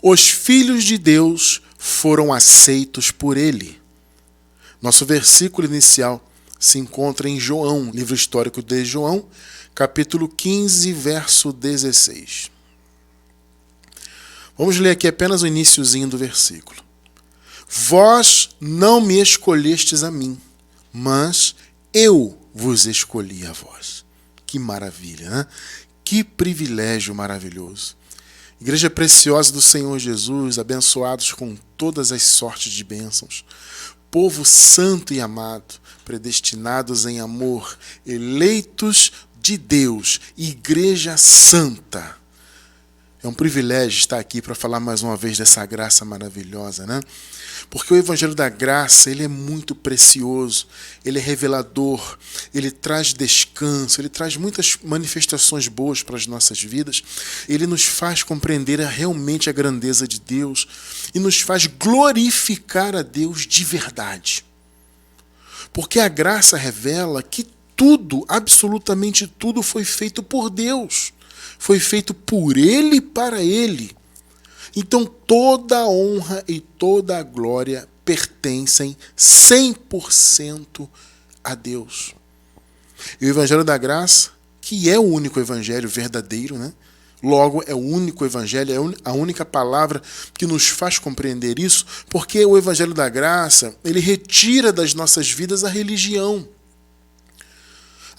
os filhos de Deus foram aceitos por ele. Nosso versículo inicial se encontra em João, livro histórico de João, capítulo 15, verso 16. Vamos ler aqui apenas o iniciozinho do versículo. Vós não me escolhestes a mim, mas eu vos escolhi a vós. Que maravilha, né? Que privilégio maravilhoso. Igreja preciosa do Senhor Jesus, abençoados com todas as sortes de bênçãos. Povo santo e amado, predestinados em amor, eleitos de Deus, igreja santa. É um privilégio estar aqui para falar mais uma vez dessa graça maravilhosa, né? Porque o Evangelho da Graça, ele é muito precioso, ele é revelador, ele traz descanso, ele traz muitas manifestações boas para as nossas vidas, ele nos faz compreender realmente a grandeza de Deus e nos faz glorificar a Deus de verdade. Porque a graça revela que tudo, absolutamente tudo, foi feito por Deus. Foi feito por Ele e para Ele. Então toda a honra e toda a glória pertencem 100% a Deus. E o Evangelho da Graça, que é o único Evangelho verdadeiro, né? Logo, é o único Evangelho, é a única palavra que nos faz compreender isso, porque o Evangelho da Graça, ele retira das nossas vidas a religião.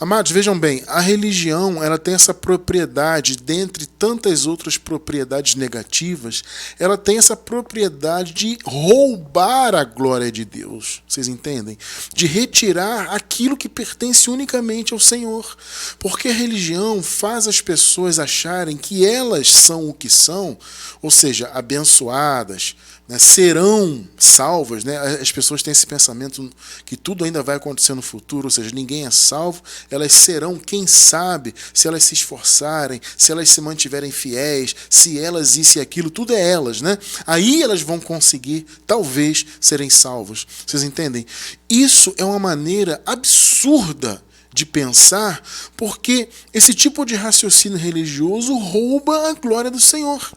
Amados, vejam bem, a religião ela tem essa propriedade, dentre tantas outras propriedades negativas, ela tem essa propriedade de roubar a glória de Deus. Vocês entendem? De retirar aquilo que pertence unicamente ao Senhor. Porque a religião faz as pessoas acharem que elas são o que são, ou seja, abençoadas, né, serão salvas, né? As pessoas têm esse pensamento que tudo ainda vai acontecer no futuro, ou seja, ninguém é salvo, elas serão, quem sabe, se elas se esforçarem, se elas se mantiverem fiéis, se elas isso e aquilo, tudo é elas, né? Aí elas vão conseguir, talvez, serem salvos. Vocês entendem? Isso é uma maneira absurda de pensar, porque esse tipo de raciocínio religioso rouba a glória do Senhor.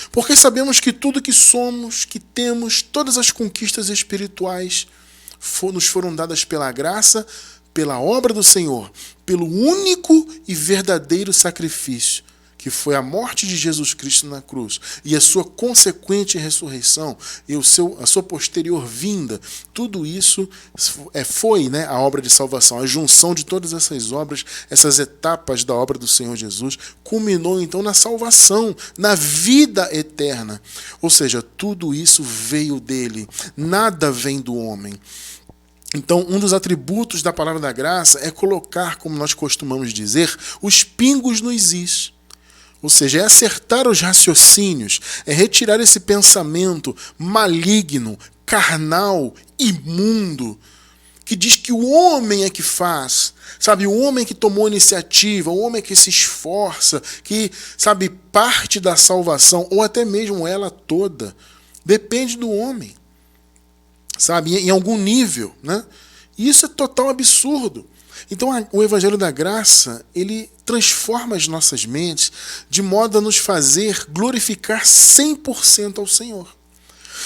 Porque sabemos que tudo que somos, que temos, todas as conquistas espirituais nos foram dadas pela graça, pela obra do Senhor, pelo único e verdadeiro sacrifício, que foi a morte de Jesus Cristo na cruz e a sua consequente ressurreição e a sua posterior vinda. Tudo isso foi, né, a obra de salvação. A junção de todas essas obras, essas etapas da obra do Senhor Jesus, culminou então na salvação, na vida eterna. Ou seja, tudo isso veio dele, nada vem do homem. Então, um dos atributos da palavra da graça é colocar, como nós costumamos dizer, os pingos nos is. Ou seja, é acertar os raciocínios, é retirar esse pensamento maligno, carnal, imundo, que diz que o homem é que faz, sabe? O homem é que tomou iniciativa, o homem é que se esforça, que, sabe, parte da salvação, ou até mesmo ela toda, depende do homem, sabe? Em algum nível, né? E isso é total absurdo. Então o Evangelho da Graça, ele transforma as nossas mentes de modo a nos fazer glorificar 100% ao Senhor.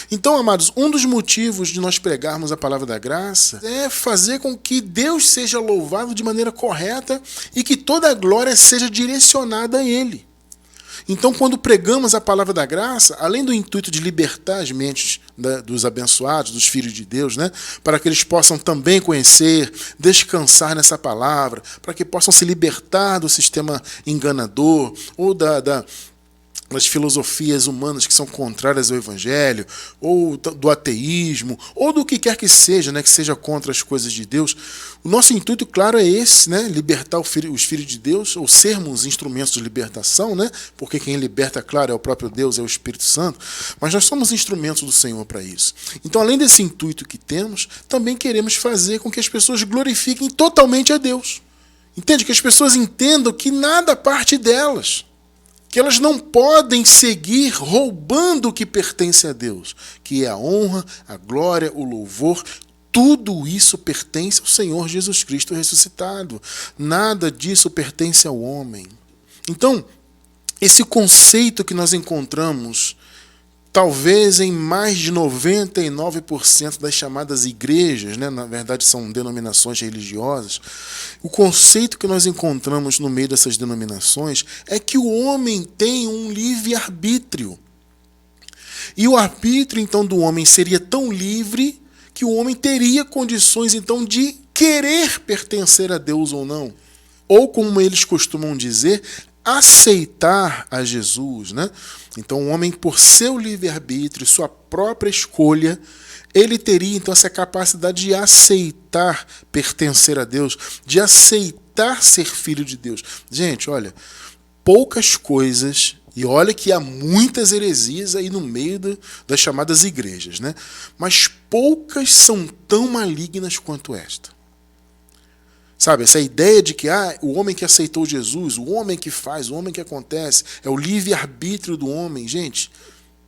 Então, amados, um dos motivos de nós pregarmos a palavra da graça é fazer com que Deus seja louvado de maneira correta e que toda a glória seja direcionada a Ele. Então, quando pregamos a palavra da graça, além do intuito de libertar as mentes dos abençoados, dos filhos de Deus, né, para que eles possam também conhecer, descansar nessa palavra, para que possam se libertar do sistema enganador ou das filosofias humanas que são contrárias ao Evangelho, ou do ateísmo, ou do que quer que seja, né, que seja contra as coisas de Deus. O nosso intuito, claro, é esse, né, libertar os filhos de Deus, ou sermos instrumentos de libertação, né, porque quem liberta, claro, é o próprio Deus, é o Espírito Santo, mas nós somos instrumentos do Senhor para isso. Então, além desse intuito que temos, também queremos fazer com que as pessoas glorifiquem totalmente a Deus. Entende? Que as pessoas entendam que nada parte delas, que elas não podem seguir roubando o que pertence a Deus, que é a honra, a glória, o louvor, tudo isso pertence ao Senhor Jesus Cristo ressuscitado. Nada disso pertence ao homem. Então, esse conceito que nós encontramos talvez em mais de 99% das chamadas igrejas, né, na verdade são denominações religiosas, o conceito que nós encontramos no meio dessas denominações é que o homem tem um livre-arbítrio. E o arbítrio, então, do homem seria tão livre que o homem teria condições, então, de querer pertencer a Deus ou não. Ou, como eles costumam dizer, aceitar a Jesus, né? Então, o homem, por seu livre-arbítrio, sua própria escolha, ele teria, então, essa capacidade de aceitar pertencer a Deus, de aceitar ser filho de Deus. Gente, olha, poucas coisas, e olha que há muitas heresias aí no meio das chamadas igrejas, né? Mas poucas são tão malignas quanto esta. Sabe, essa ideia de que o homem que aceitou Jesus, o homem que faz, o homem que acontece, é o livre-arbítrio do homem. Gente,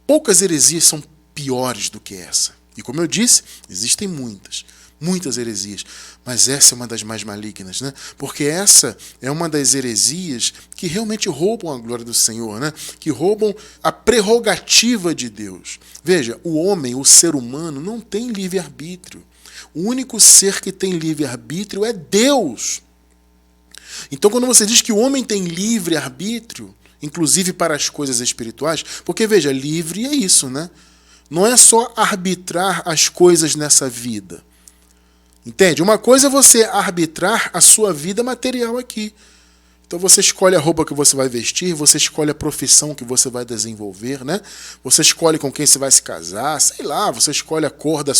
poucas heresias são piores do que essa. E como eu disse, existem muitas heresias. Mas essa é uma das mais malignas, né? Porque essa é uma das heresias que realmente roubam a glória do Senhor, né? Que roubam a prerrogativa de Deus. Veja, o homem, o ser humano, não tem livre-arbítrio. O único ser que tem livre-arbítrio é Deus. Então, quando você diz que o homem tem livre-arbítrio, inclusive para as coisas espirituais, porque, veja, livre é isso, né? Não é só arbitrar as coisas nessa vida. Entende? Uma coisa é você arbitrar a sua vida material aqui. Então você escolhe a roupa que você vai vestir, você escolhe a profissão que você vai desenvolver, né? Você escolhe com quem você vai se casar, sei lá, você escolhe a cor do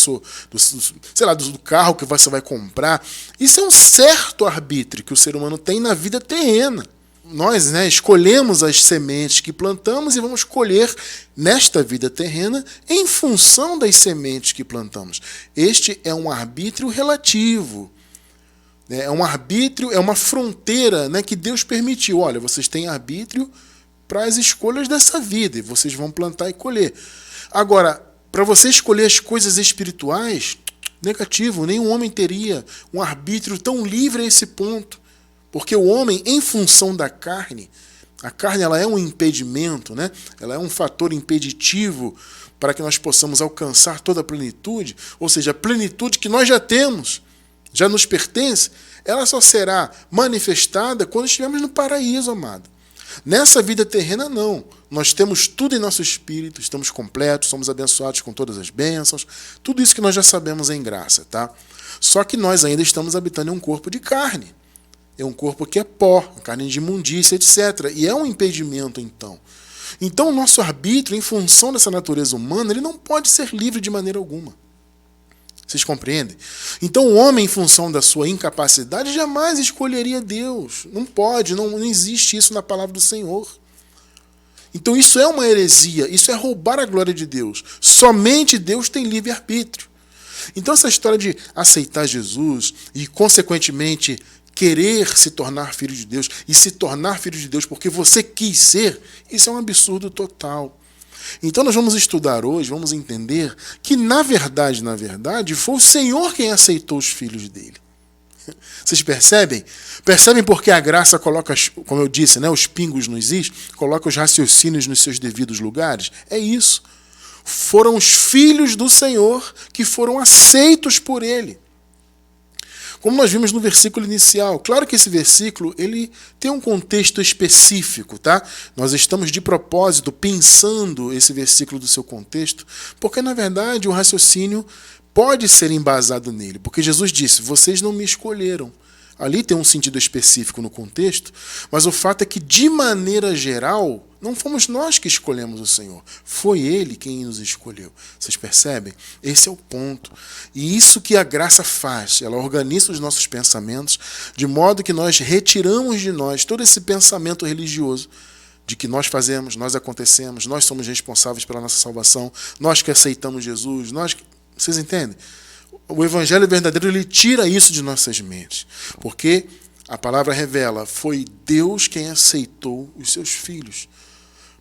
carro que você vai comprar. Isso é um certo arbítrio que o ser humano tem na vida terrena. Nós, né, escolhemos as sementes que plantamos e vamos colher nesta vida terrena em função das sementes que plantamos. Este é um arbítrio relativo. É um arbítrio, é uma fronteira, né, que Deus permitiu. Olha, vocês têm arbítrio para as escolhas dessa vida e vocês vão plantar e colher. Agora, para você escolher as coisas espirituais, negativo, nenhum homem teria um arbítrio tão livre a esse ponto. Porque o homem, em função da carne, a carne ela é um impedimento, né? Ela é um fator impeditivo para que nós possamos alcançar toda a plenitude, ou seja, a plenitude que nós já temos, já nos pertence, ela só será manifestada quando estivermos no paraíso, amado. Nessa vida terrena, não. Nós temos tudo em nosso espírito, estamos completos, somos abençoados com todas as bênçãos, tudo isso que nós já sabemos em graça, tá? Só que nós ainda estamos habitando em um corpo de carne. É um corpo que é pó, carne de imundícia, etc. E é um impedimento, então. Então, o nosso arbítrio, em função dessa natureza humana, ele não pode ser livre de maneira alguma. Vocês compreendem? Então, o homem, em função da sua incapacidade, jamais escolheria Deus. Não pode, não existe isso na palavra do Senhor. Então, isso é uma heresia, isso é roubar a glória de Deus. Somente Deus tem livre-arbítrio. Então, essa história de aceitar Jesus e, consequentemente, querer se tornar filho de Deus e se tornar filho de Deus porque você quis ser, isso é um absurdo total. Então nós vamos estudar hoje, vamos entender que na verdade, foi o Senhor quem aceitou os filhos dele. Vocês percebem? Percebem porque a graça coloca, como eu disse, né, os pingos nos is, coloca os raciocínios nos seus devidos lugares? É isso. Foram os filhos do Senhor que foram aceitos por ele. Como nós vimos no versículo inicial, claro que esse versículo ele tem um contexto específico, tá? Nós estamos de propósito pensando esse versículo do seu contexto, porque na verdade o raciocínio pode ser embasado nele, porque Jesus disse, vocês não me escolheram. Ali tem um sentido específico no contexto, mas o fato é que, de maneira geral, não fomos nós que escolhemos o Senhor. Foi Ele quem nos escolheu. Vocês percebem? Esse é o ponto. E isso que a graça faz. Ela organiza os nossos pensamentos, de modo que nós retiramos de nós todo esse pensamento religioso, de que nós fazemos, nós acontecemos, nós somos responsáveis pela nossa salvação, nós que aceitamos Jesus, Vocês entendem? O Evangelho verdadeiro, ele tira isso de nossas mentes. Porque a palavra revela, foi Deus quem aceitou os seus filhos.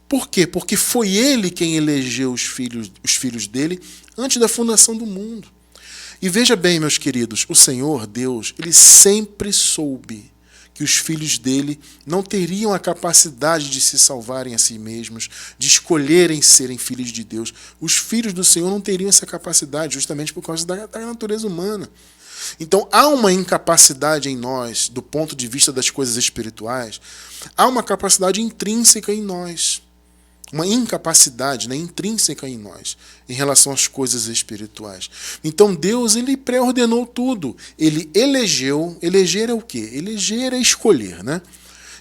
Por quê? Porque foi Ele quem elegeu os filhos dele antes da fundação do mundo. E veja bem, meus queridos, o Senhor, Deus, ele sempre soube que os filhos dele não teriam a capacidade de se salvarem a si mesmos, de escolherem serem filhos de Deus. Os filhos do Senhor não teriam essa capacidade, justamente por causa da natureza humana. Então há uma incapacidade em nós, do ponto de vista das coisas espirituais, há uma capacidade intrínseca em nós. Uma incapacidade, né, intrínseca em nós, em relação às coisas espirituais. Então Deus, ele pré-ordenou tudo. Ele elegeu. Eleger é o quê? Eleger é escolher, né?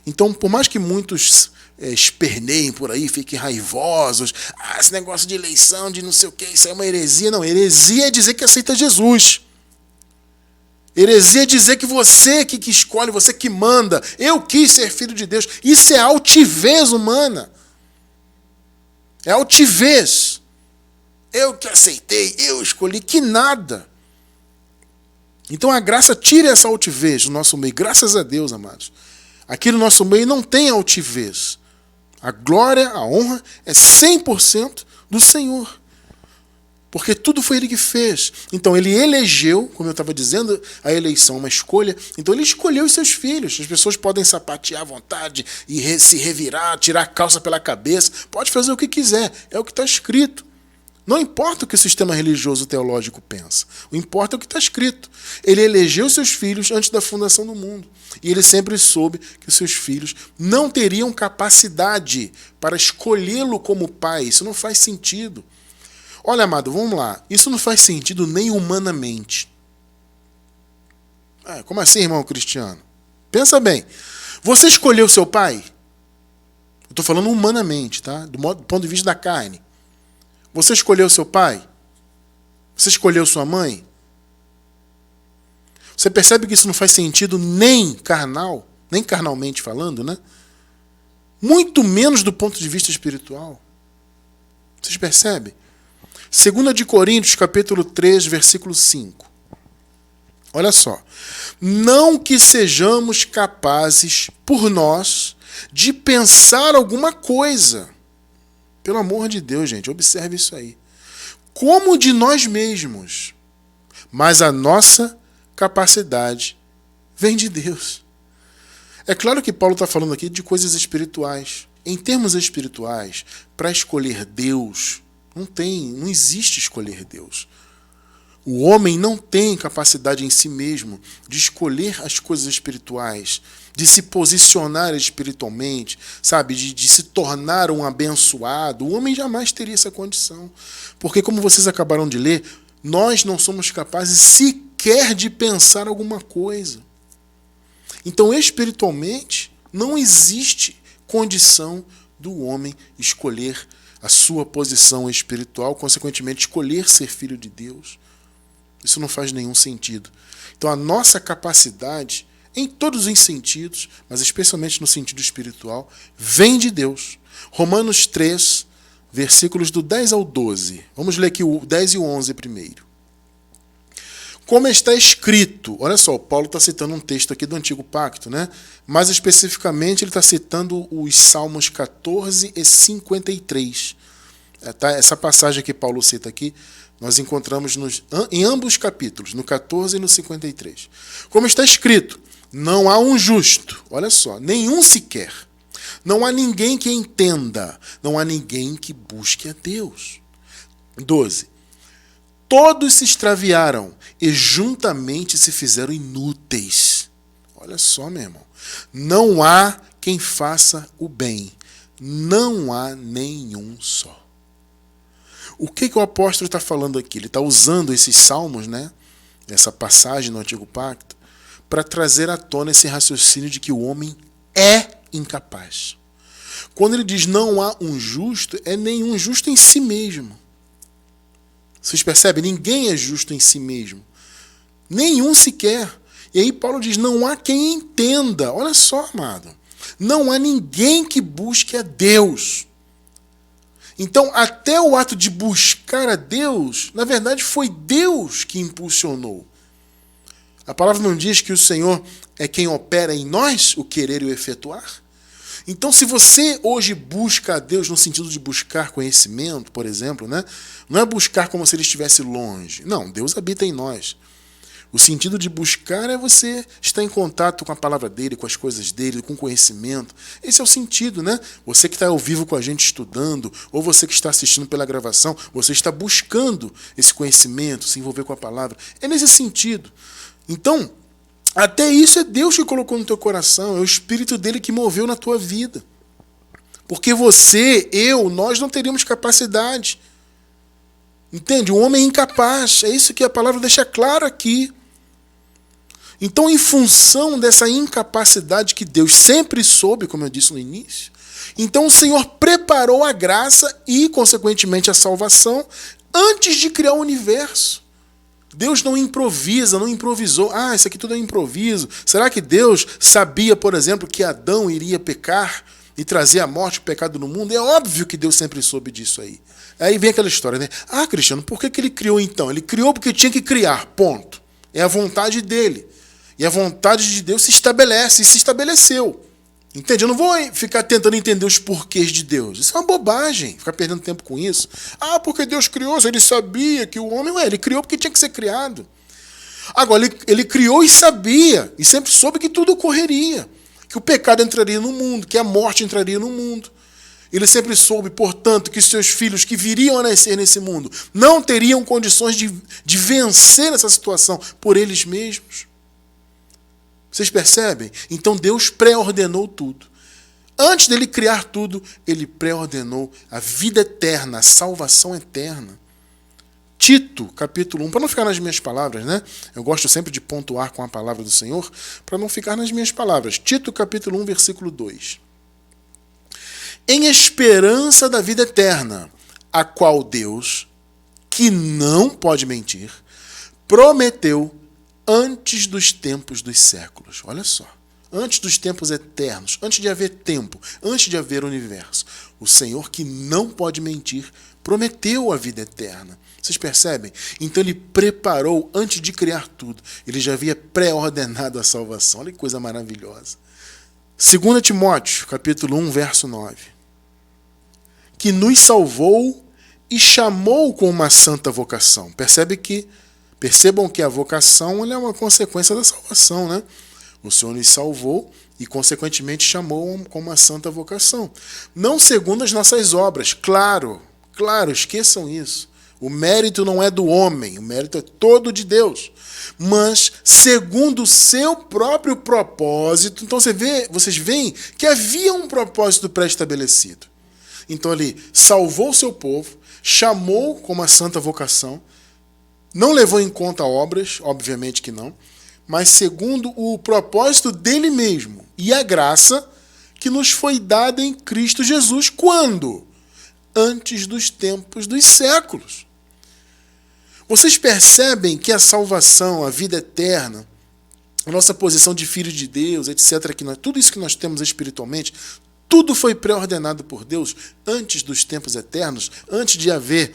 Então, por mais que muitos esperneiem por aí, fiquem raivosos, esse negócio de eleição, de não sei o quê, isso é uma heresia. Não, heresia é dizer que aceita Jesus. Heresia é dizer que você que escolhe, você que manda. Eu quis ser filho de Deus. Isso é altivez humana. É altivez. Eu que aceitei, eu escolhi, que nada. Então a graça tira essa altivez do nosso meio. Graças a Deus, amados. Aqui no nosso meio não tem altivez. A glória, a honra é 100% do Senhor. Porque tudo foi Ele que fez. Então Ele elegeu, como eu estava dizendo, a eleição é uma escolha. Então Ele escolheu os seus filhos. As pessoas podem sapatear à vontade e se revirar, tirar a calça pela cabeça. Pode fazer o que quiser. É o que está escrito. Não importa o que o sistema religioso teológico pensa. O importa é o que está escrito. Ele elegeu seus filhos antes da fundação do mundo. E Ele sempre soube que os seus filhos não teriam capacidade para escolhê-lo como pai. Isso não faz sentido. Olha, amado, vamos lá. Isso não faz sentido nem humanamente. Como assim, irmão Cristiano? Pensa bem. Você escolheu seu pai? Eu estou falando humanamente, tá? Do ponto de vista da carne. Você escolheu seu pai? Você escolheu sua mãe? Você percebe que isso não faz sentido nem carnal, nem carnalmente falando, né? Muito menos do ponto de vista espiritual. Vocês percebem? 2 de Coríntios, capítulo 3, versículo 5. Olha só. Não que sejamos capazes, por nós, de pensar alguma coisa. Pelo amor de Deus, gente, observe isso aí. Como de nós mesmos. Mas a nossa capacidade vem de Deus. É claro que Paulo está falando aqui de coisas espirituais. Em termos espirituais, para escolher Deus, não existe escolher Deus. O homem não tem capacidade em si mesmo de escolher as coisas espirituais, de se posicionar espiritualmente, sabe, de se tornar um abençoado. O homem jamais teria essa condição. Porque, como vocês acabaram de ler, nós não somos capazes sequer de pensar alguma coisa. Então, espiritualmente, não existe condição do homem escolher a sua posição espiritual, consequentemente escolher ser filho de Deus. Isso não faz nenhum sentido. Então a nossa capacidade, em todos os sentidos, mas especialmente no sentido espiritual, vem de Deus. Romanos 3, versículos do 10 ao 12. Vamos ler aqui o 10 e o 11 primeiro. Como está escrito, olha só, Paulo está citando um texto aqui do Antigo Pacto, né? Mais especificamente ele está citando os Salmos 14 e 53. Essa passagem que Paulo cita aqui, nós encontramos em ambos os capítulos, no 14 e no 53. Como está escrito, não há um justo, olha só, nenhum sequer. Não há ninguém que entenda, não há ninguém que busque a Deus. 12. Todos se extraviaram e juntamente se fizeram inúteis. Olha só, meu irmão. Não há quem faça o bem. Não há nenhum só. O que o apóstolo está falando aqui? Ele está usando esses salmos, né? Essa passagem no Antigo Pacto, para trazer à tona esse raciocínio de que o homem é incapaz. Quando ele diz não há um justo, é nenhum justo em si mesmo. Vocês percebem? Ninguém é justo em si mesmo. Nenhum sequer. E aí Paulo diz, não há quem entenda. Olha só, amado. Não há ninguém que busque a Deus. Então, até o ato de buscar a Deus, na verdade, foi Deus que impulsionou. A palavra não diz que o Senhor é quem opera em nós o querer e o efetuar? Então, se você hoje busca a Deus no sentido de buscar conhecimento, por exemplo, né? Não é buscar como se ele estivesse longe. Não, Deus habita em nós. O sentido de buscar é você estar em contato com a palavra dele, com as coisas dele, com o conhecimento. Esse é o sentido, né? Você que está ao vivo com a gente estudando, ou você que está assistindo pela gravação, você está buscando esse conhecimento, se envolver com a palavra. É nesse sentido. Então, até isso é Deus que colocou no teu coração, é o Espírito dele que moveu na tua vida. Porque você, nós não teríamos capacidade. Entende? O homem é incapaz. É isso que a palavra deixa claro aqui. Então, em função dessa incapacidade que Deus sempre soube, como eu disse no início, então o Senhor preparou a graça e, consequentemente, a salvação antes de criar o universo. Deus não improvisa, não improvisou. Isso aqui tudo é improviso. Será que Deus sabia, por exemplo, que Adão iria pecar e trazer a morte e o pecado no mundo? É óbvio que Deus sempre soube disso aí. Aí vem aquela história, né? Cristiano, por que ele criou então? Ele criou porque tinha que criar, ponto. É a vontade dele. E a vontade de Deus se estabelece, e se estabeleceu. Entende? Eu não vou ficar tentando entender os porquês de Deus. Isso é uma bobagem, ficar perdendo tempo com isso. Porque Deus criou, ele sabia que o homem... ele criou porque tinha que ser criado. Agora, ele criou e sabia, e sempre soube que tudo ocorreria. Que o pecado entraria no mundo, que a morte entraria no mundo. Ele sempre soube, portanto, que seus filhos que viriam a nascer nesse mundo não teriam condições de vencer essa situação por eles mesmos. Vocês percebem? Então Deus pré-ordenou tudo. Antes dele criar tudo, ele pré-ordenou a vida eterna, a salvação eterna. Tito, capítulo 1, para não ficar nas minhas palavras, né? Eu gosto sempre de pontuar com a palavra do Senhor, para não ficar nas minhas palavras. Tito, capítulo 1, versículo 2. Em esperança da vida eterna, a qual Deus, que não pode mentir, prometeu antes dos tempos dos séculos. Olha só. Antes dos tempos eternos, antes de haver tempo, antes de haver universo. O Senhor, que não pode mentir, prometeu a vida eterna. Vocês percebem? Então ele preparou, antes de criar tudo, ele já havia pré-ordenado a salvação. Olha que coisa maravilhosa. 2 Timóteo, capítulo 1, verso 9. Que nos salvou e chamou com uma santa vocação. Percebam que a vocação ela é uma consequência da salvação, né? O Senhor nos salvou e, consequentemente, chamou com uma santa vocação. Não segundo as nossas obras. Claro, esqueçam isso. O mérito não é do homem, o mérito é todo de Deus. Mas segundo o seu próprio propósito. Então vocês veem que havia um propósito pré-estabelecido. Então ele salvou o seu povo, chamou com uma santa vocação, não levou em conta obras, obviamente que não, mas segundo o propósito dele mesmo e a graça que nos foi dada em Cristo Jesus. Quando? Antes dos tempos dos séculos. Vocês percebem que a salvação, a vida eterna, a nossa posição de filho de Deus, etc., tudo isso que nós temos espiritualmente, tudo foi pré-ordenado por Deus antes dos tempos eternos, antes de haver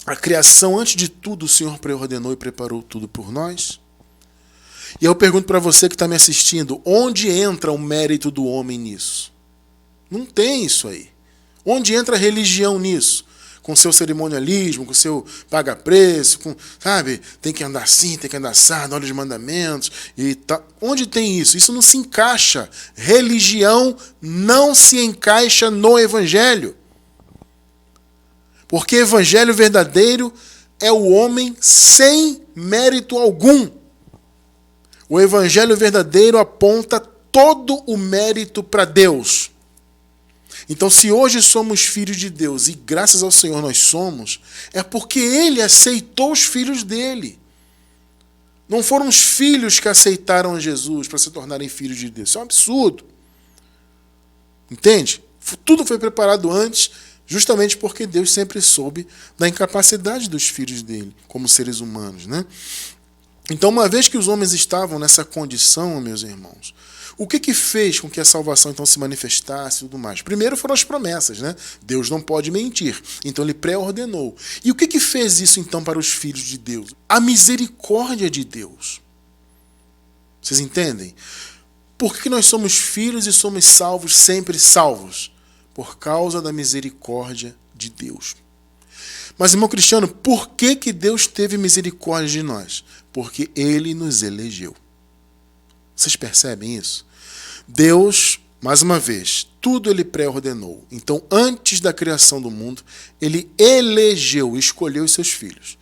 a criação, antes de tudo o Senhor pré-ordenou e preparou tudo por nós. E eu pergunto para você que está me assistindo, onde entra o mérito do homem nisso? Não tem isso aí. Onde entra a religião nisso? Com seu cerimonialismo, com seu paga-preço, tem que andar assim, tem que andar assado, olha os mandamentos e tal. Onde tem isso? Isso não se encaixa. Religião não se encaixa no Evangelho. Porque Evangelho verdadeiro é o homem sem mérito algum. O Evangelho verdadeiro aponta todo o mérito para Deus. Então, se hoje somos filhos de Deus, e graças ao Senhor nós somos, é porque Ele aceitou os filhos dele. Não foram os filhos que aceitaram Jesus para se tornarem filhos de Deus. Isso é um absurdo. Entende? Tudo foi preparado antes, justamente porque Deus sempre soube da incapacidade dos filhos dele, como seres humanos, né? Então, uma vez que os homens estavam nessa condição, meus irmãos, o que fez com que a salvação então se manifestasse e tudo mais? Primeiro foram as promessas, né? Deus não pode mentir. Então ele pré-ordenou. E o que fez isso então para os filhos de Deus? A misericórdia de Deus. Vocês entendem? Por que nós somos filhos e somos salvos, sempre salvos? Por causa da misericórdia de Deus. Mas, irmão Cristiano, por que que Deus teve misericórdia de nós? Porque Ele nos elegeu. Vocês percebem isso? Deus, mais uma vez, tudo Ele pré-ordenou. Então, antes da criação do mundo, Ele elegeu, escolheu os seus filhos.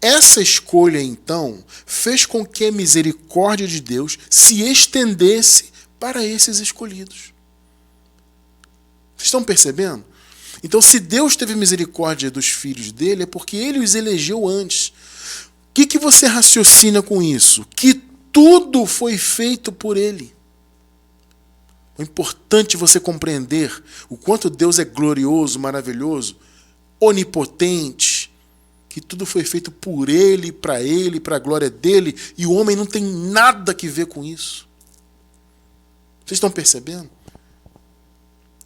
Essa escolha, então, fez com que a misericórdia de Deus se estendesse para esses escolhidos. Vocês estão percebendo? Então, se Deus teve misericórdia dos filhos dele, é porque Ele os elegeu antes. O que você raciocina com isso? Que tudo foi feito por Ele. É importante você compreender o quanto Deus é glorioso, maravilhoso, onipotente, que tudo foi feito por Ele, para a glória dEle, e o homem não tem nada que ver com isso. Vocês estão percebendo?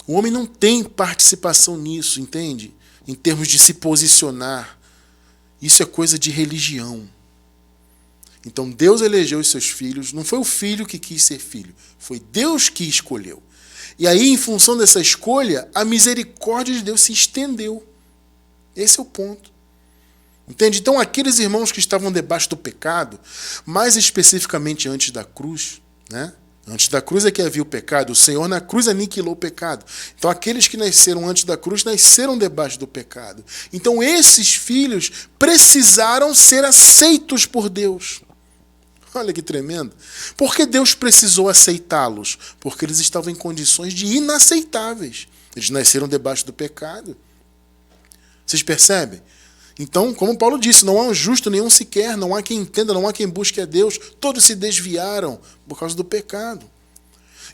O homem não tem participação nisso, entende? Em termos de se posicionar. Isso é coisa de religião. Então Deus elegeu os seus filhos, não foi o filho que quis ser filho, foi Deus que escolheu. E aí, em função dessa escolha, a misericórdia de Deus se estendeu. Esse é o ponto. Entende? Então aqueles irmãos que estavam debaixo do pecado, mais especificamente antes da cruz, né? Antes da cruz é que havia o pecado, o Senhor na cruz aniquilou o pecado. Então aqueles que nasceram antes da cruz nasceram debaixo do pecado. Então esses filhos precisaram ser aceitos por Deus. Olha que tremendo. Por que Deus precisou aceitá-los? Porque eles estavam em condições de inaceitáveis. Eles nasceram debaixo do pecado. Vocês percebem? Então, como Paulo disse, não há um justo nenhum sequer, não há quem entenda, não há quem busque a Deus. Todos se desviaram por causa do pecado.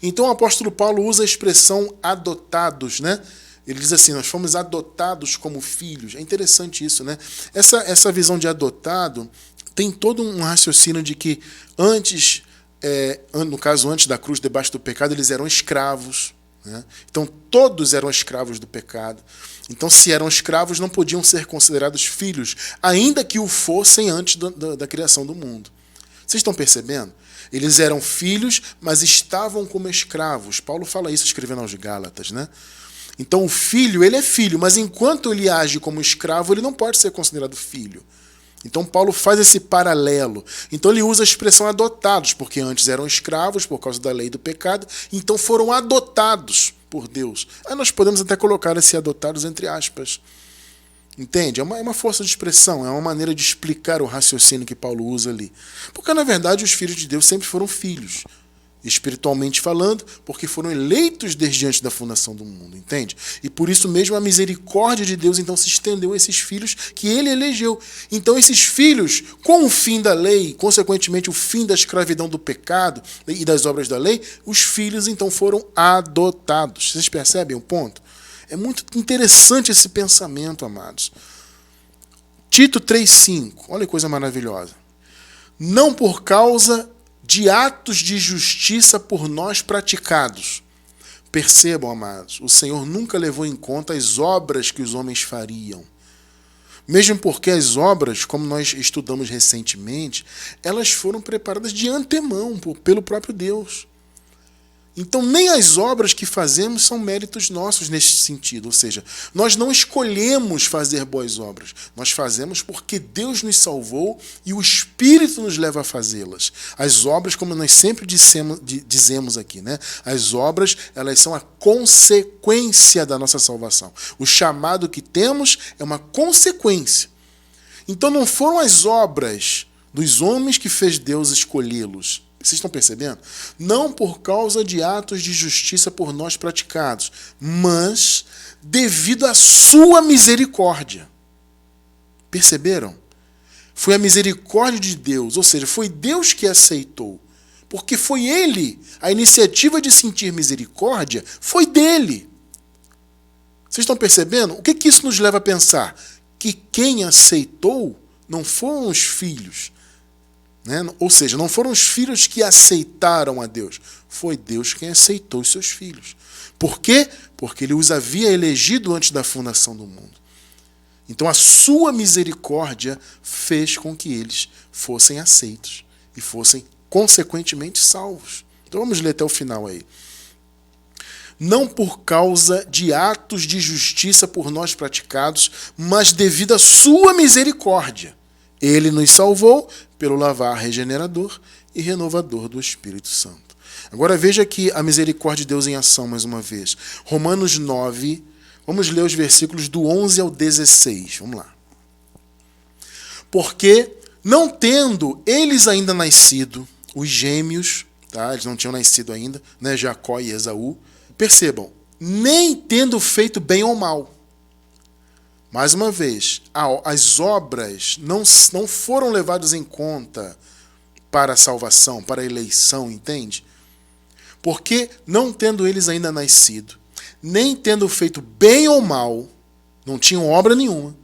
Então o apóstolo Paulo usa a expressão adotados, né? Ele diz assim, nós fomos adotados como filhos. É interessante isso, né? Essa visão de adotado tem todo um raciocínio de que antes, no caso antes da cruz, debaixo do pecado, eles eram escravos. Né? Então todos eram escravos do pecado. Então se eram escravos não podiam ser considerados filhos, ainda que o fossem antes da criação do mundo. Vocês estão percebendo? Eles eram filhos, mas estavam como escravos. Paulo fala isso escrevendo aos Gálatas, né? Então o filho, ele é filho, mas enquanto ele age como escravo, ele não pode ser considerado filho. Então Paulo faz esse paralelo. Então ele usa a expressão adotados, porque antes eram escravos por causa da lei do pecado, então foram adotados por Deus. Aí nós podemos até colocar esse adotados entre aspas. Entende? É uma força de expressão, é uma maneira de explicar o raciocínio que Paulo usa ali. Porque na verdade os filhos de Deus sempre foram filhos. Espiritualmente falando, porque foram eleitos desde antes da fundação do mundo, entende? E por isso mesmo a misericórdia de Deus então se estendeu a esses filhos que ele elegeu. Então esses filhos, com o fim da lei, consequentemente o fim da escravidão do pecado e das obras da lei, os filhos então foram adotados. Vocês percebem o ponto? É muito interessante esse pensamento, amados. Tito 3,5, olha que coisa maravilhosa. Não por causa de atos de justiça por nós praticados. Percebam, amados, o Senhor nunca levou em conta as obras que os homens fariam. Mesmo porque as obras, como nós estudamos recentemente, elas foram preparadas de antemão pelo próprio Deus. Então nem as obras que fazemos são méritos nossos nesse sentido, ou seja, nós não escolhemos fazer boas obras, nós fazemos porque Deus nos salvou e o Espírito nos leva a fazê-las. As obras, como nós sempre dizemos aqui, né? As obras, elas são a consequência da nossa salvação. O chamado que temos é uma consequência. Então não foram as obras dos homens que fez Deus escolhê-los. Vocês estão percebendo? Não por causa de atos de justiça por nós praticados, mas devido à sua misericórdia. Perceberam? Foi a misericórdia de Deus, ou seja, foi Deus que aceitou. Porque foi Ele, a iniciativa de sentir misericórdia foi dele. Vocês estão percebendo? O que isso nos leva a pensar? Que quem aceitou não foram os filhos, né? Ou seja, não foram os filhos que aceitaram a Deus. Foi Deus quem aceitou os seus filhos. Por quê? Porque Ele os havia elegido antes da fundação do mundo. Então a sua misericórdia fez com que eles fossem aceitos e fossem consequentemente salvos. Então vamos ler até o final aí. não por causa de atos de justiça por nós praticados, mas devido à sua misericórdia. Ele nos salvou pelo lavar regenerador e renovador do Espírito Santo. Agora veja aqui a misericórdia de Deus em ação mais uma vez. Romanos 9, vamos ler os versículos do 11 ao 16. Vamos lá. Porque, não tendo eles ainda nascido, os gêmeos, tá? Eles não tinham nascido ainda, né? Jacó e Esaú. Percebam, nem tendo feito bem ou mal. Mais uma vez, as obras não foram levadas em conta para a salvação, para a eleição, entende? Porque, não tendo eles ainda nascido, nem tendo feito bem ou mal, não tinham obra nenhuma,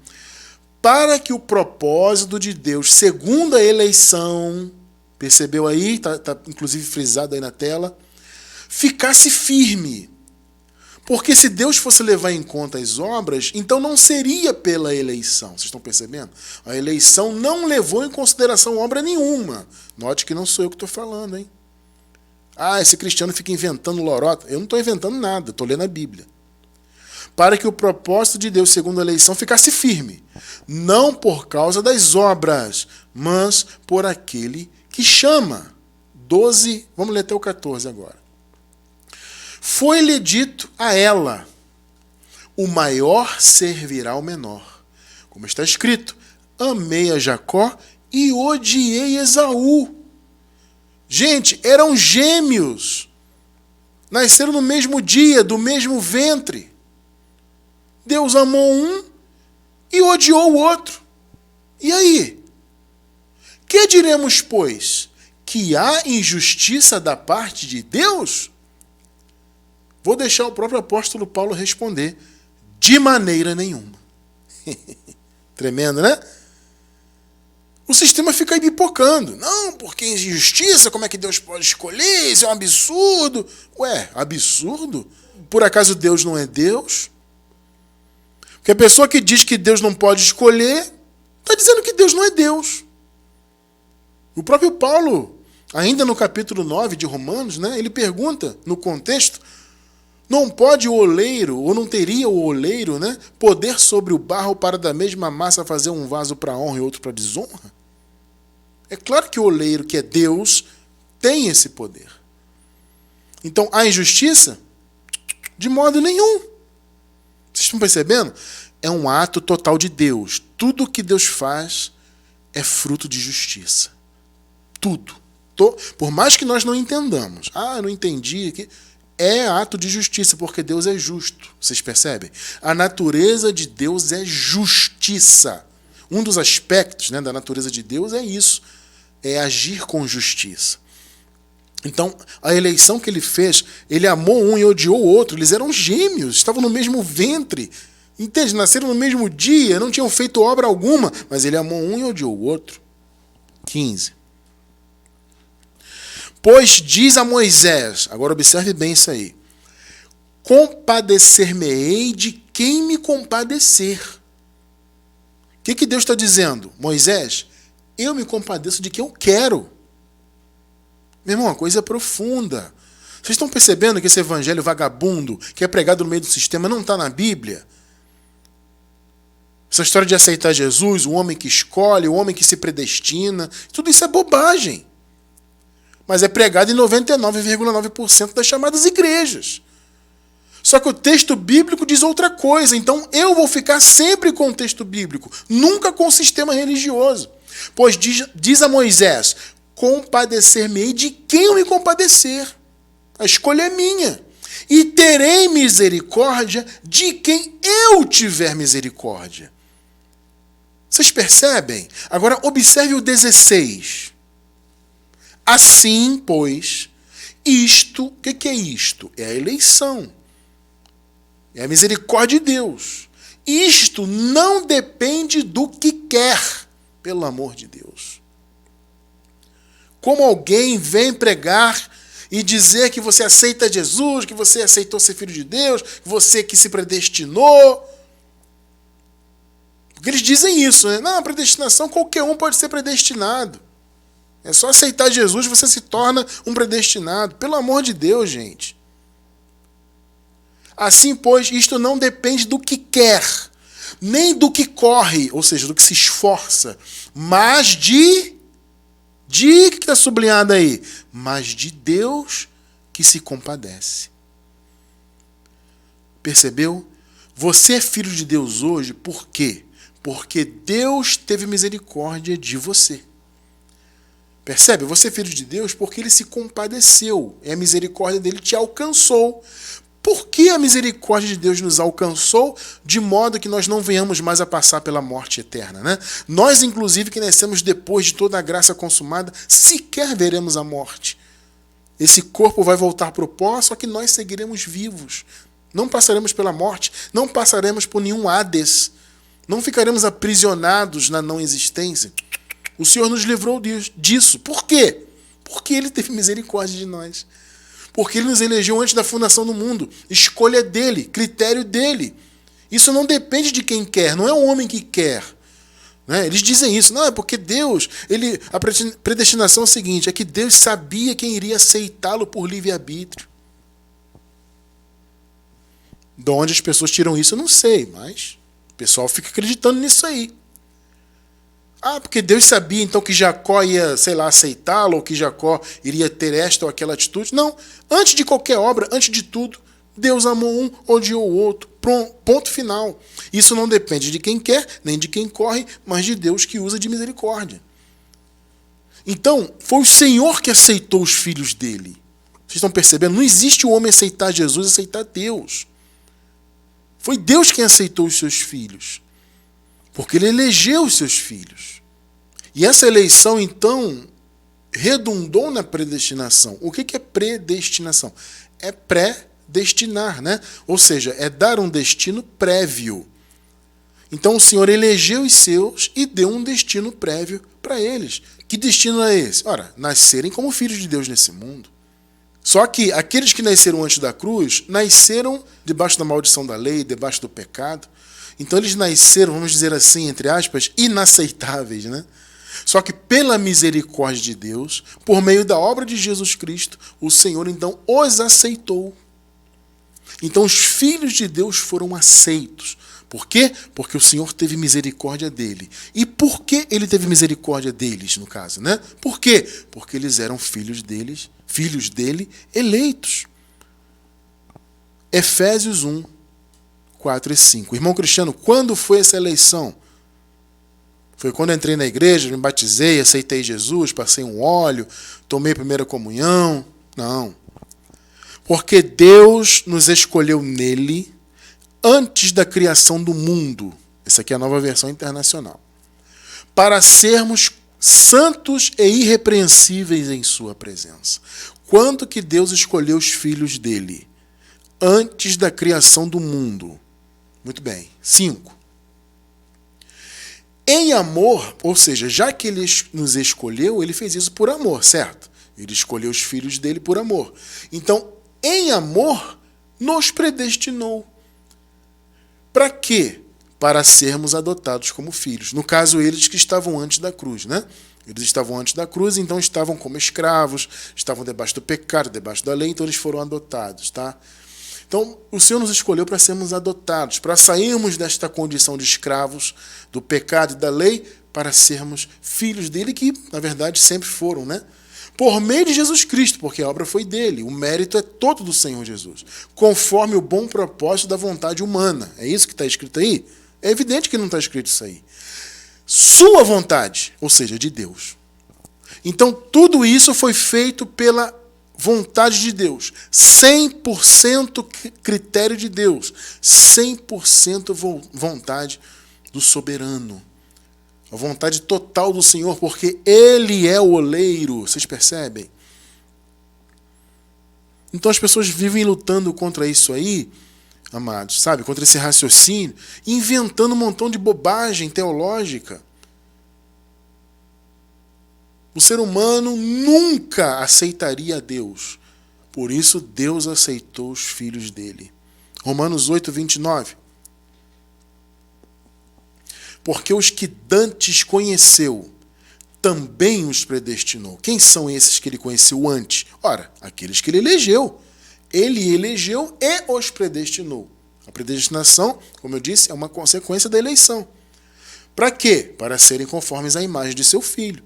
para que o propósito de Deus, segundo a eleição, percebeu aí, está inclusive frisado aí na tela, ficasse firme. Porque se Deus fosse levar em conta as obras, então não seria pela eleição. Vocês estão percebendo? A eleição não levou em consideração obra nenhuma. Note que não sou eu que estou falando, hein? Ah, esse cristiano fica inventando lorota. Eu não estou inventando nada, estou lendo a Bíblia. Para que o propósito de Deus, segundo a eleição, ficasse firme. Não por causa das obras, mas por aquele que chama. 12, vamos ler até o 14 agora. Foi-lhe dito a ela, o maior servirá ao menor. Como está escrito, amei a Jacó e odiei Esaú. Gente, eram gêmeos. Nasceram no mesmo dia, do mesmo ventre. Deus amou um e odiou o outro. E aí? Que diremos, pois? Que há injustiça da parte de Deus? Vou deixar o próprio apóstolo Paulo responder. De maneira nenhuma. Tremendo, né? O sistema fica aí pipocando. Não, porque injustiça, como é que Deus pode escolher? Isso é um absurdo. Ué, absurdo? Por acaso Deus não é Deus? Porque a pessoa que diz que Deus não pode escolher, está dizendo que Deus não é Deus. O próprio Paulo, ainda no capítulo 9 de Romanos, né, ele pergunta, no contexto, não pode o oleiro, ou não teria o oleiro, né, poder sobre o barro para da mesma massa fazer um vaso para honra e outro para desonra? É claro que o oleiro, que é Deus, tem esse poder. Então, há injustiça? De modo nenhum. Vocês estão percebendo? É um ato total de Deus. Tudo que Deus faz é fruto de justiça. Tudo. Por mais que nós não entendamos. Ah, eu não entendi aqui. É ato de justiça, porque Deus é justo. Vocês percebem? A natureza de Deus é justiça. Um dos aspectos, né, da natureza de Deus é isso. É agir com justiça. Então, a eleição que ele fez, ele amou um e odiou o outro. Eles eram gêmeos, estavam no mesmo ventre. Entende? Nasceram no mesmo dia, não tinham feito obra alguma, mas ele amou um e odiou o outro. 15. Pois diz a Moisés, agora observe bem isso aí, compadecer-me-ei de quem me compadecer. O que Deus está dizendo? Moisés, eu me compadeço de quem eu quero. Meu irmão, uma coisa profunda. Vocês estão percebendo que esse evangelho vagabundo, que é pregado no meio do sistema, não está na Bíblia? Essa história de aceitar Jesus, o homem que escolhe, o homem que se predestina, tudo isso é bobagem. Mas é pregado em 99,9% das chamadas igrejas. Só que o texto bíblico diz outra coisa. Então eu vou ficar sempre com o texto bíblico, nunca com o sistema religioso. Pois diz a Moisés, compadecer-me-ei de quem eu me compadecer. A escolha é minha. E terei misericórdia de quem eu tiver misericórdia. Vocês percebem? Agora observe o 16. Assim, pois, isto, o que é isto? É a eleição. É a misericórdia de Deus. Isto não depende do que quer, pelo amor de Deus. Como alguém vem pregar e dizer que você aceita Jesus, que você aceitou ser filho de Deus, que você que se predestinou. Porque eles dizem isso, né? Não, a predestinação, qualquer um pode ser predestinado. É só aceitar Jesus, você se torna um predestinado. Pelo amor de Deus, gente. Assim, pois, isto não depende do que quer, nem do que corre, ou seja, do que se esforça, mas de que está sublinhado aí? Mas de Deus que se compadece. Percebeu? Você é filho de Deus hoje, por quê? Porque Deus teve misericórdia de você. Percebe? Você é filho de Deus porque ele se compadeceu. E a misericórdia dele te alcançou. Por que a misericórdia de Deus nos alcançou de modo que nós não venhamos mais a passar pela morte eterna, né? Nós, inclusive, que nascemos depois de toda a graça consumada, sequer veremos a morte. Esse corpo vai voltar para o pó, só que nós seguiremos vivos. Não passaremos pela morte, não passaremos por nenhum Hades, não ficaremos aprisionados na não existência. O Senhor nos livrou disso. Por quê? Porque Ele teve misericórdia de nós. Porque Ele nos elegeu antes da fundação do mundo. Escolha dele, critério dele. Isso não depende de quem quer, não é o homem que quer. Né? Eles dizem isso. Não, é porque Deus, a predestinação é o seguinte, é que Deus sabia quem iria aceitá-lo por livre-arbítrio. De onde as pessoas tiram isso, eu não sei, mas o pessoal fica acreditando nisso aí. Ah, porque Deus sabia então que Jacó ia, sei lá, aceitá-lo, ou que Jacó iria ter esta ou aquela atitude. Não, antes de qualquer obra, antes de tudo, Deus amou um, odiou o outro. Ponto final. Isso não depende de quem quer, nem de quem corre, mas de Deus que usa de misericórdia. Então, foi o Senhor que aceitou os filhos dele. Vocês estão percebendo? Não existe o homem aceitar Jesus e aceitar Deus. Foi Deus quem aceitou os seus filhos. Porque ele elegeu os seus filhos. E essa eleição, então, redundou na predestinação. O que é predestinação? É predestinar, né? Ou seja, é dar um destino prévio. Então o Senhor elegeu os seus e deu um destino prévio para eles. Que destino é esse? Ora, nascerem como filhos de Deus nesse mundo. Só que aqueles que nasceram antes da cruz, nasceram debaixo da maldição da lei, debaixo do pecado. Então eles nasceram, vamos dizer assim, entre aspas, inaceitáveis, né? Só que pela misericórdia de Deus, por meio da obra de Jesus Cristo, o Senhor então os aceitou. Então os filhos de Deus foram aceitos. Por quê? Porque o Senhor teve misericórdia dele. E por que ele teve misericórdia deles, no caso, né? Por quê? Porque eles eram filhos dele eleitos. Efésios 1, 4 e 5. Irmão Cristiano, quando foi essa eleição? Foi quando eu entrei na igreja, me batizei, aceitei Jesus, passei um óleo, tomei a primeira comunhão? Não. Porque Deus nos escolheu nele antes da criação do mundo. Essa aqui é a Nova Versão Internacional. Para sermos santos e irrepreensíveis em sua presença. Quando que Deus escolheu os filhos dele? Antes da criação do mundo. Muito bem. 5. Em amor, ou seja, já que ele nos escolheu, ele fez isso por amor, certo? Ele escolheu os filhos dele por amor. Então, em amor, nos predestinou. Para quê? Para sermos adotados como filhos. No caso, eles que estavam antes da cruz, né? Eles estavam antes da cruz, então estavam como escravos, estavam debaixo do pecado, debaixo da lei, então eles foram adotados, tá? Então, o Senhor nos escolheu para sermos adotados, para sairmos desta condição de escravos do pecado e da lei, para sermos filhos dele, que, na verdade, sempre foram, né? Por meio de Jesus Cristo, porque a obra foi dele. O mérito é todo do Senhor Jesus, conforme o bom propósito da vontade humana. É isso que está escrito aí? É evidente que não está escrito isso aí. Sua vontade, ou seja, de Deus. Então, tudo isso foi feito pela vontade de Deus. 100% critério de Deus. 100% vontade do soberano. A vontade total do Senhor, porque Ele é o oleiro. Vocês percebem? Então as pessoas vivem lutando contra isso aí, amados, sabe? Contra esse raciocínio, inventando um montão de bobagem teológica. O ser humano nunca aceitaria Deus. Por isso Deus aceitou os filhos dele. Romanos 8, 29. Porque os que dantes conheceu, também os predestinou. Quem são esses que ele conheceu antes? Ora, aqueles que ele elegeu. Ele elegeu e os predestinou. A predestinação, como eu disse, é uma consequência da eleição. Para quê? Para serem conformes à imagem de seu filho,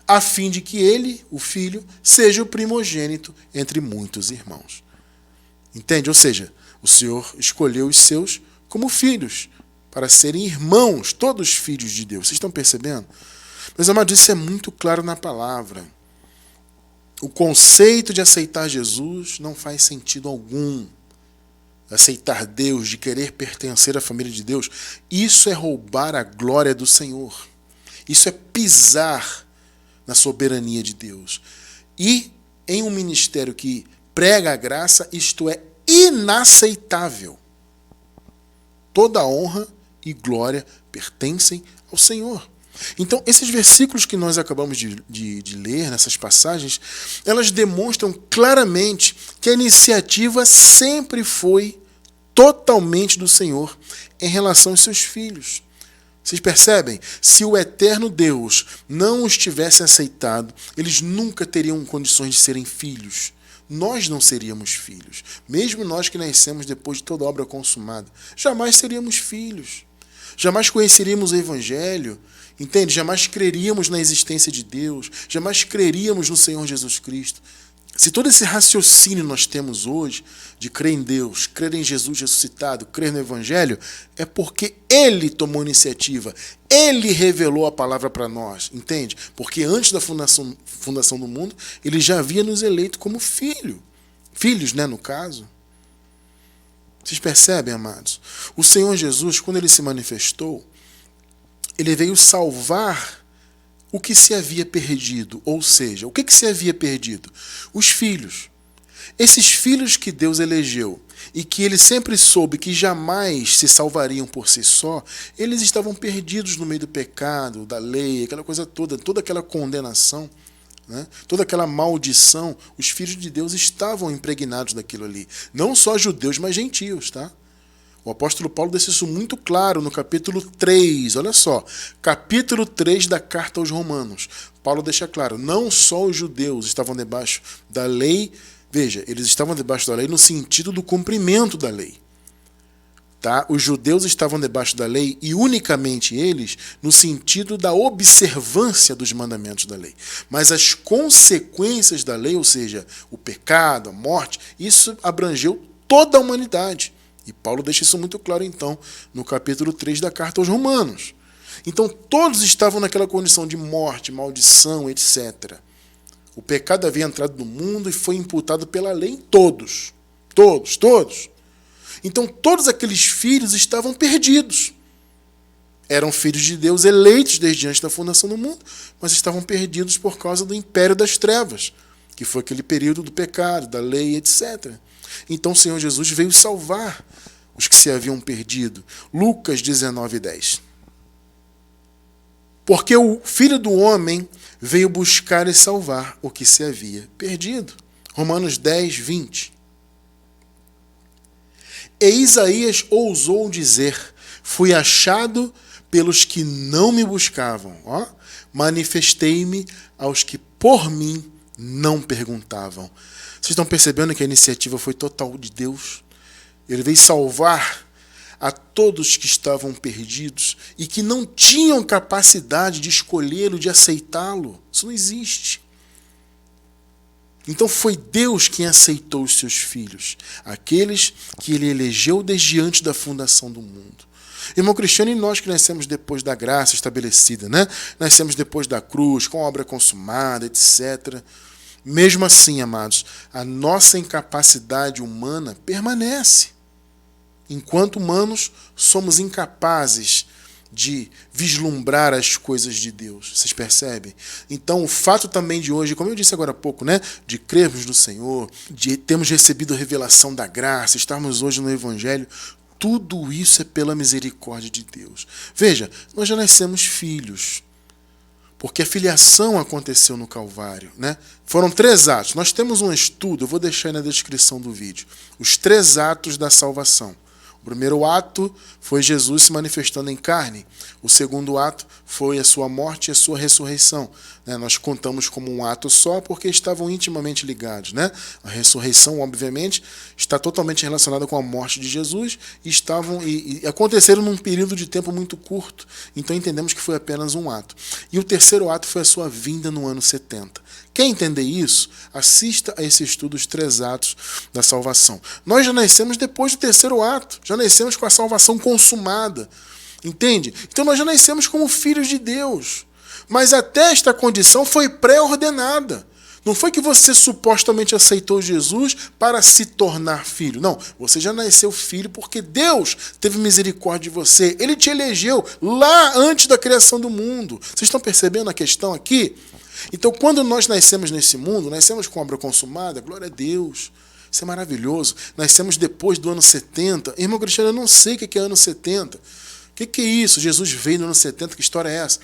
a fim de que ele, o filho, seja o primogênito entre muitos irmãos. Entende? Ou seja, o Senhor escolheu os seus como filhos, para serem irmãos, todos filhos de Deus. Vocês estão percebendo? Meus amados, isso é muito claro na palavra. O conceito de aceitar Jesus não faz sentido algum. Aceitar Deus, de querer pertencer à família de Deus, isso é roubar a glória do Senhor. Isso é pisar na soberania de Deus. E em um ministério que prega a graça, isto é inaceitável. Toda honra e glória pertencem ao Senhor. Então, esses versículos que nós acabamos de ler, nessas passagens, elas demonstram claramente que a iniciativa sempre foi totalmente do Senhor em relação aos seus filhos. Vocês percebem? Se o eterno Deus não os tivesse aceitado, eles nunca teriam condições de serem filhos. Nós não seríamos filhos. Mesmo nós que nascemos depois de toda a obra consumada, jamais seríamos filhos. Jamais conheceríamos o Evangelho, entende? Jamais creríamos na existência de Deus, jamais creríamos no Senhor Jesus Cristo. Se todo esse raciocínio nós temos hoje, de crer em Deus, crer em Jesus ressuscitado, crer no Evangelho, é porque Ele tomou iniciativa, Ele revelou a palavra para nós, entende? Porque antes da fundação do mundo, Ele já havia nos eleito como filhos, né, no caso. Vocês percebem, amados? O Senhor Jesus, quando Ele se manifestou, Ele veio salvar o que se havia perdido. Ou seja, o que se havia perdido? Os filhos. Esses filhos que Deus elegeu e que Ele sempre soube que jamais se salvariam por si só, eles estavam perdidos no meio do pecado, da lei, aquela coisa toda aquela condenação, né? Toda aquela maldição. Os filhos de Deus estavam impregnados daquilo ali. Não só judeus, mas gentios, tá? O apóstolo Paulo deixa isso muito claro no capítulo 3, olha só, capítulo 3 da carta aos Romanos. Paulo deixa claro, não só os judeus estavam debaixo da lei, veja, eles estavam debaixo da lei no sentido do cumprimento da lei. Tá? Os judeus estavam debaixo da lei e unicamente eles no sentido da observância dos mandamentos da lei. Mas as consequências da lei, ou seja, o pecado, a morte, isso abrangeu toda a humanidade. E Paulo deixa isso muito claro, então, no capítulo 3 da carta aos Romanos. Então, todos estavam naquela condição de morte, maldição, etc. O pecado havia entrado no mundo e foi imputado pela lei em todos. Todos. Então, todos aqueles filhos estavam perdidos. Eram filhos de Deus, eleitos desde antes da fundação do mundo, mas estavam perdidos por causa do império das trevas, que foi aquele período do pecado, da lei, etc. Então o Senhor Jesus veio salvar os que se haviam perdido. Lucas 19:10. Porque o Filho do Homem veio buscar e salvar o que se havia perdido. Romanos 10:20. E Isaías ousou dizer, fui achado pelos que não me buscavam. Manifestei-me aos que por mim não perguntavam. Vocês estão percebendo que a iniciativa foi total de Deus? Ele veio salvar a todos que estavam perdidos e que não tinham capacidade de escolhê-lo, de aceitá-lo. Isso não existe. Então foi Deus quem aceitou os seus filhos, aqueles que Ele elegeu desde antes da fundação do mundo. Irmão Cristiano, e nós que nascemos depois da graça estabelecida, né? Nascemos depois da cruz, com a obra consumada, etc. Mesmo assim, amados, a nossa incapacidade humana permanece. Enquanto humanos, somos incapazes de vislumbrar as coisas de Deus. Vocês percebem? Então, o fato também de hoje, como eu disse agora há pouco, né, de crermos no Senhor, de termos recebido a revelação da graça, estarmos hoje no Evangelho, tudo isso é pela misericórdia de Deus. Veja, nós já nascemos filhos. Porque a filiação aconteceu no Calvário, né? Foram 3 atos. Nós temos um estudo, eu vou deixar aí na descrição do vídeo. Os 3 atos da salvação. O primeiro ato foi Jesus se manifestando em carne. O segundo ato foi a sua morte e a sua ressurreição. Nós contamos como um ato só porque estavam intimamente ligados. A ressurreição, obviamente, está totalmente relacionada com a morte de Jesus e aconteceram num período de tempo muito curto. Então entendemos que foi apenas um ato. E o terceiro ato foi a sua vinda no ano 70. Quer entender isso? Assista a esse estudo, os 3 atos da salvação. Nós já nascemos depois do terceiro ato. Já nascemos com a salvação consumada. Entende? Então nós já nascemos como filhos de Deus. Mas até esta condição foi pré-ordenada. Não foi que você supostamente aceitou Jesus para se tornar filho. Não, você já nasceu filho porque Deus teve misericórdia de você. Ele te elegeu lá antes da criação do mundo. Vocês estão percebendo a questão aqui? Então, quando nós nascemos nesse mundo, nascemos com obra consumada, glória a Deus. Isso é maravilhoso. Nascemos depois do ano 70. Irmão Cristiano, eu não sei o que é ano 70. O que é isso? Jesus veio no ano 70, que história é essa?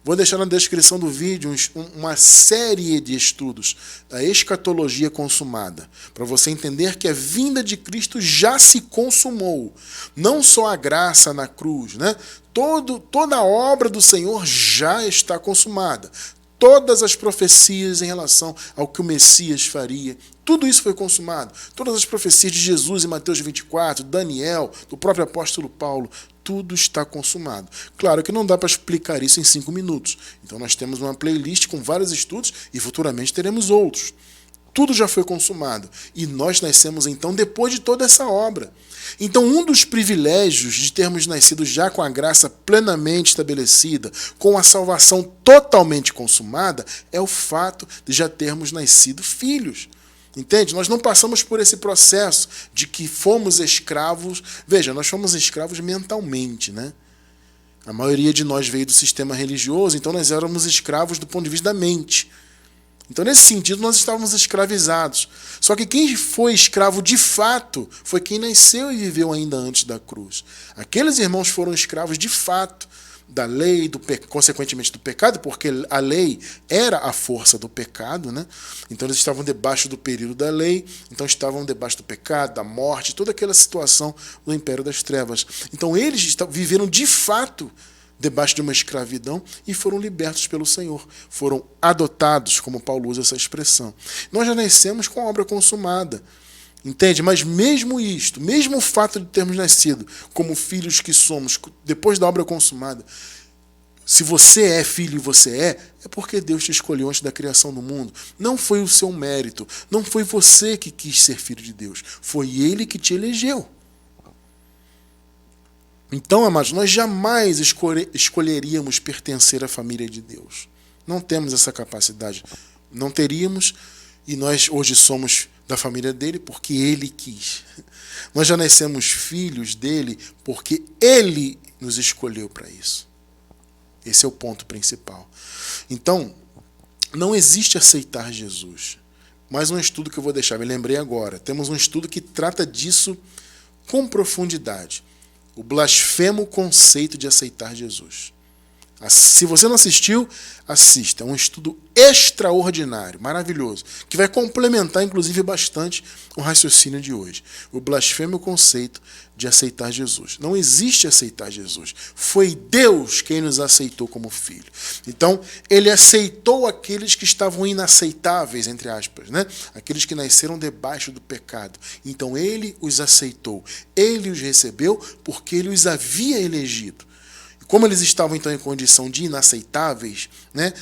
Vou deixar na descrição do vídeo uma série de estudos da escatologia consumada, para você entender que a vinda de Cristo já se consumou. Não só a graça na cruz, toda a obra do Senhor já está consumada. Todas as profecias em relação ao que o Messias faria, tudo isso foi consumado. Todas as profecias de Jesus em Mateus 24, Daniel, do próprio apóstolo Paulo, tudo está consumado. Claro que não dá para explicar isso em 5 minutos. Então nós temos uma playlist com vários estudos e futuramente teremos outros. Tudo já foi consumado. E nós nascemos então depois de toda essa obra. Então um dos privilégios de termos nascido já com a graça plenamente estabelecida, com a salvação totalmente consumada, é o fato de já termos nascido filhos. Entende? Nós não passamos por esse processo de que fomos escravos. Veja, nós fomos escravos mentalmente, A maioria de nós veio do sistema religioso, então nós éramos escravos do ponto de vista da mente. Então, nesse sentido, nós estávamos escravizados. Só que quem foi escravo de fato foi quem nasceu e viveu ainda antes da cruz. Aqueles irmãos foram escravos de fato da lei, consequentemente do pecado, porque a lei era a força do pecado, Então eles estavam debaixo do período da lei, então estavam debaixo do pecado, da morte, toda aquela situação do império das trevas. Então eles viveram de fato debaixo de uma escravidão e foram libertos pelo Senhor. Foram adotados, como Paulo usa essa expressão. Nós já nascemos com a obra consumada. Entende? Mas mesmo isto, mesmo o fato de termos nascido como filhos que somos, depois da obra consumada, se você é filho e você é porque Deus te escolheu antes da criação do mundo. Não foi o seu mérito, não foi você que quis ser filho de Deus, foi Ele que te elegeu. Então, amados, nós jamais escolheríamos pertencer à família de Deus. Não temos essa capacidade. Não teríamos, e nós hoje somos da família dele porque ele quis. Nós já nascemos filhos dele porque ele nos escolheu para isso. Esse é o ponto principal. Então, não existe aceitar Jesus. Mais um estudo que eu vou deixar, me lembrei agora. Temos um estudo que trata disso com profundidade. O blasfemo conceito de aceitar Jesus. Se você não assistiu, assista. É um estudo extraordinário, maravilhoso, que vai complementar, inclusive, bastante o raciocínio de hoje. O blasfemo conceito de aceitar Jesus. Não existe aceitar Jesus. Foi Deus quem nos aceitou como filho. Então, ele aceitou aqueles que estavam inaceitáveis, entre aspas, Aqueles que nasceram debaixo do pecado. Então, ele os aceitou. Ele os recebeu porque ele os havia elegido. Como eles estavam, então, em condição de inaceitáveis,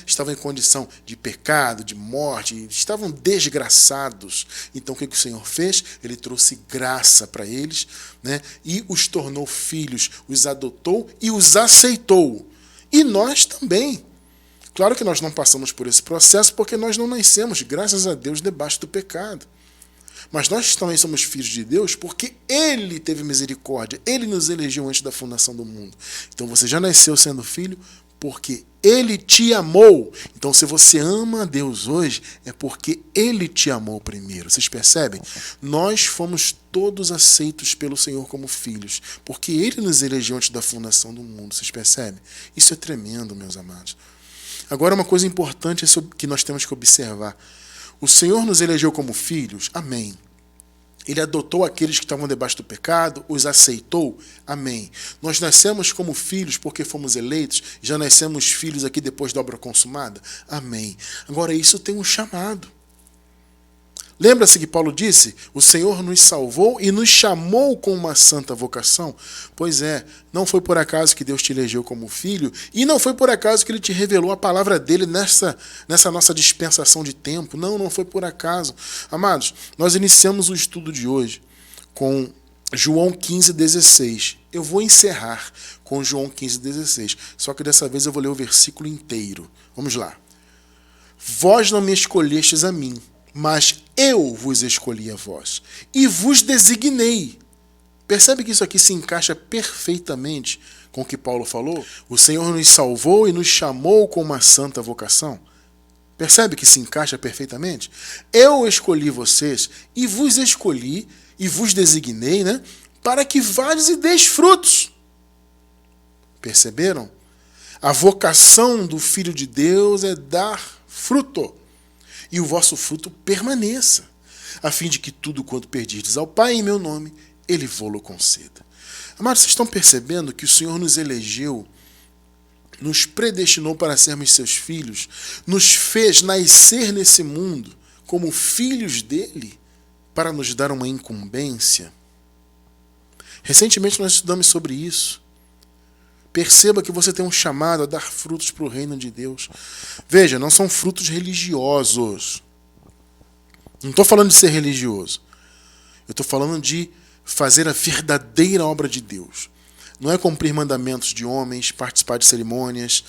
estavam em condição de pecado, de morte, estavam desgraçados. Então, o que o Senhor fez? Ele trouxe graça para eles, e os tornou filhos, os adotou e os aceitou. E nós também. Claro que nós não passamos por esse processo porque nós não nascemos, graças a Deus, debaixo do pecado. Mas nós também somos filhos de Deus porque Ele teve misericórdia. Ele nos elegeu antes da fundação do mundo. Então você já nasceu sendo filho porque Ele te amou. Então se você ama a Deus hoje, é porque Ele te amou primeiro. Vocês percebem? Nós fomos todos aceitos pelo Senhor como filhos, porque Ele nos elegeu antes da fundação do mundo. Vocês percebem? Isso é tremendo, meus amados. Agora, uma coisa importante que nós temos que observar. O Senhor nos elegeu como filhos? Amém. Ele adotou aqueles que estavam debaixo do pecado, os aceitou. Amém. Nós nascemos como filhos porque fomos eleitos, já nascemos filhos aqui depois da obra consumada. Amém. Agora, isso tem um chamado. Lembra-se que Paulo disse? O Senhor nos salvou e nos chamou com uma santa vocação. Pois é, não foi por acaso que Deus te elegeu como filho e não foi por acaso que Ele te revelou a palavra dele nessa nossa dispensação de tempo. Não foi por acaso. Amados, nós iniciamos o estudo de hoje com João 15,16. Eu vou encerrar com João 15,16. Só que dessa vez eu vou ler o versículo inteiro. Vamos lá. Vós não me escolhestes a mim, mas eu vos escolhi a vós e vos designei. Percebe que isso aqui se encaixa perfeitamente com o que Paulo falou? O Senhor nos salvou e nos chamou com uma santa vocação. Percebe que se encaixa perfeitamente? Eu escolhi vocês e vos escolhi e vos designei, né, para que vades e deis frutos. Perceberam? A vocação do Filho de Deus é dar fruto. E o vosso fruto permaneça, a fim de que tudo quanto pedirdes ao Pai em meu nome, Ele vô-lo conceda. Amados, vocês estão percebendo que o Senhor nos elegeu, nos predestinou para sermos seus filhos, nos fez nascer nesse mundo como filhos dele, para nos dar uma incumbência? Recentemente nós estudamos sobre isso. Perceba que você tem um chamado a dar frutos para o reino de Deus. Veja, não são frutos religiosos. Não estou falando de ser religioso. Eu estou falando de fazer a verdadeira obra de Deus. Não é cumprir mandamentos de homens, participar de cerimônias,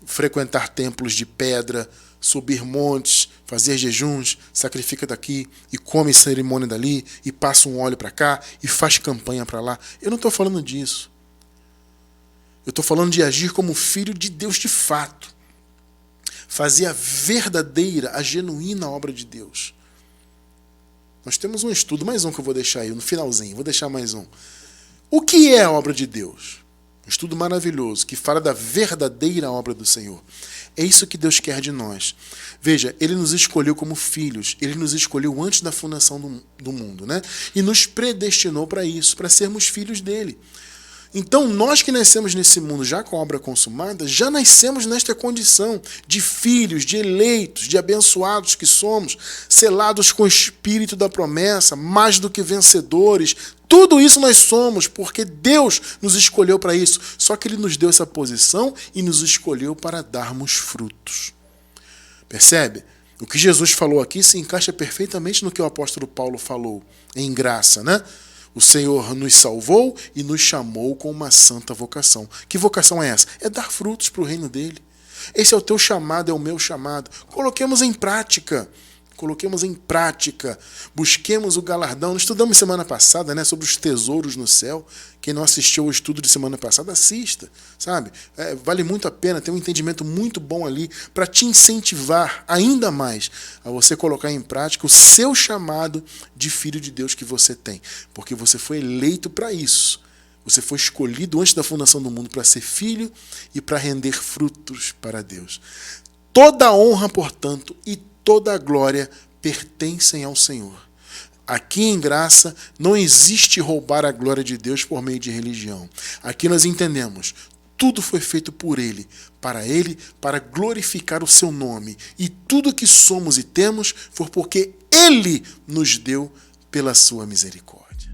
frequentar templos de pedra, subir montes, fazer jejuns, sacrifica daqui e come cerimônia dali e passa um óleo para cá e faz campanha para lá. Eu não estou falando disso. Eu estou falando de agir como filho de Deus de fato. Fazer a verdadeira, a genuína obra de Deus. Nós temos um estudo, mais um que eu vou deixar aí, no finalzinho, vou deixar mais um. O que é a obra de Deus? Um estudo maravilhoso, que fala da verdadeira obra do Senhor. É isso que Deus quer de nós. Veja, Ele nos escolheu como filhos, Ele nos escolheu antes da fundação do mundo, né? E nos predestinou para isso, para sermos filhos dEle. Então, nós que nascemos nesse mundo já com a obra consumada, já nascemos nesta condição de filhos, de eleitos, de abençoados que somos, selados com o Espírito da promessa, mais do que vencedores. Tudo isso nós somos, porque Deus nos escolheu para isso. Só que Ele nos deu essa posição e nos escolheu para darmos frutos. Percebe? O que Jesus falou aqui se encaixa perfeitamente no que o apóstolo Paulo falou em graça, né? O Senhor nos salvou e nos chamou com uma santa vocação. Que vocação é essa? É dar frutos para o reino dele. Esse é o teu chamado, é o meu chamado. Coloquemos em prática. Coloquemos em prática. Busquemos o galardão. Nós estudamos semana passada, né, sobre os tesouros no céu. Quem não assistiu ao estudo de semana passada, assista. Sabe? Vale muito a pena, tem um entendimento muito bom ali para te incentivar ainda mais a você colocar em prática o seu chamado de filho de Deus que você tem. Porque você foi eleito para isso. Você foi escolhido antes da fundação do mundo para ser filho e para render frutos para Deus. Toda a honra, portanto, e toda a glória pertencem ao Senhor. Aqui em graça não existe roubar a glória de Deus por meio de religião. Aqui nós entendemos, tudo foi feito por Ele, para glorificar o seu nome. E tudo que somos e temos foi porque Ele nos deu pela sua misericórdia.